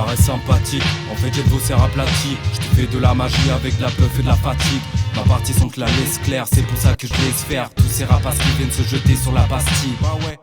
paraît sympathique, en fait j'ai le dossier aplati. Je te fais de la magie avec de la puff et de la fatigue. Ma partie sont que la laisse claire, c'est pour ça que je laisse faire tous ces rapaces qui viennent se jeter sur la pastille. Bah ouais.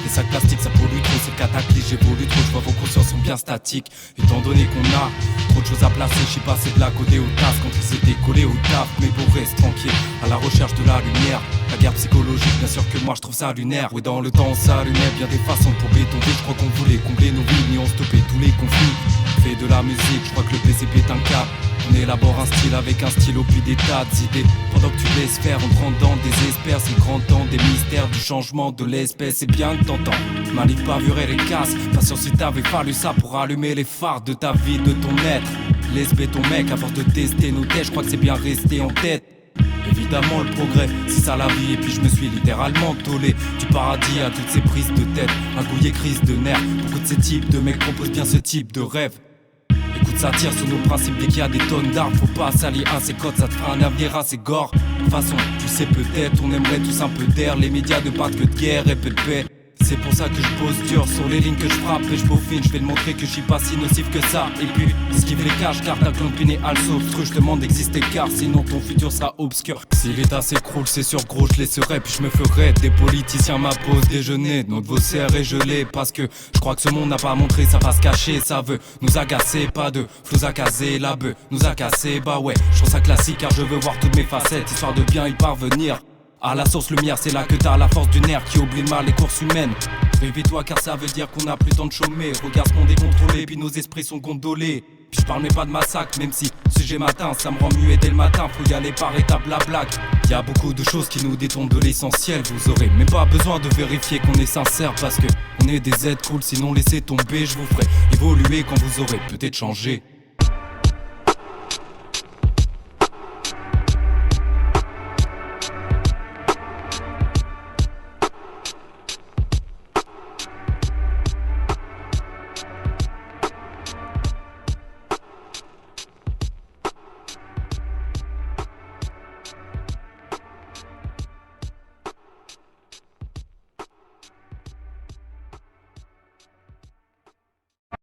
Les sacs plastiques ça pollue trop, c'est cataclysme, j'évolue trop, je vois vos consciences sont bien statiques. Étant donné qu'on a trop de choses à placer, j'suis passé de la côté au taf quand ils étaient collés au taf. Mais bon reste tranquille, à la recherche de la lumière. La guerre psychologique, bien sûr que moi je trouve ça lunaire. Ouais dans le temps on s'allumait bien des façons pour bétonner. Je crois qu'on voulait combler nos vies, mais on stoppait tous les conflits. Fait de la musique, je crois que le PCP est un cap. On élabore un style avec un stylo puis des tas d'idées. Pendant que tu laisses faire, on prend dans des espères. C'est le grand temps des mystères du changement de l'espèce. C'est bien que t'entends, Malik pavurer les casses. Patience si t'avais fallu ça pour allumer les phares de ta vie, de ton être. Laisse ton mec à force de tester nos têtes. Je crois que c'est bien resté en tête. Évidemment le progrès, c'est ça la vie. Et puis je me suis littéralement tollé du paradis à toutes ces prises de tête. Un gouillet crise de nerfs. Beaucoup de ces types de mecs proposent bien ce type de rêve. Écoute, ça tire sur nos principes dès qu'il y a des tonnes d'arbres. Faut pas s'allier à ces codes, ça te fera un avenir assez gore. De toute façon, tu sais peut-être, on aimerait tous un peu d'air. Les médias ne parlent que de guerre et peu de paix. C'est pour ça que je pose dur sur les lignes que je frappe et je peaufine. Je vais te montrer que je suis pas si nocif que ça. Et puis, esquive les caches car ta clone piné à je demande d'exister car sinon ton futur sera obscur. Si l'état s'écroule, c'est sûr gros, je laisserai puis je me ferai des politiciens ma pause déjeuner. Notre vos serres est gelée parce que je crois que ce monde n'a pas montré sa face cachée. Ça veut nous agacer, pas de flots à caser. La bœuf nous a cassé, bah ouais, je trouve ça classique car je veux voir toutes mes facettes histoire de bien y parvenir. À la source lumière, c'est là que t'as la force du nerf qui oublie le mal les courses humaines. Réveille-toi car ça veut dire qu'on a plus le temps de chômer. Regarde ce monde est contrôlé, puis nos esprits sont gondolés. Puis je parle mais pas de massacre, même si sujet matin, ça me rend muet dès le matin. Faut y aller par étapes, la blague. Y a beaucoup de choses qui nous détournent de l'essentiel. Vous aurez même pas besoin de vérifier qu'on est sincère parce que on est des êtres cool, sinon laissez tomber. Je vous ferai évoluer quand vous aurez peut-être changé.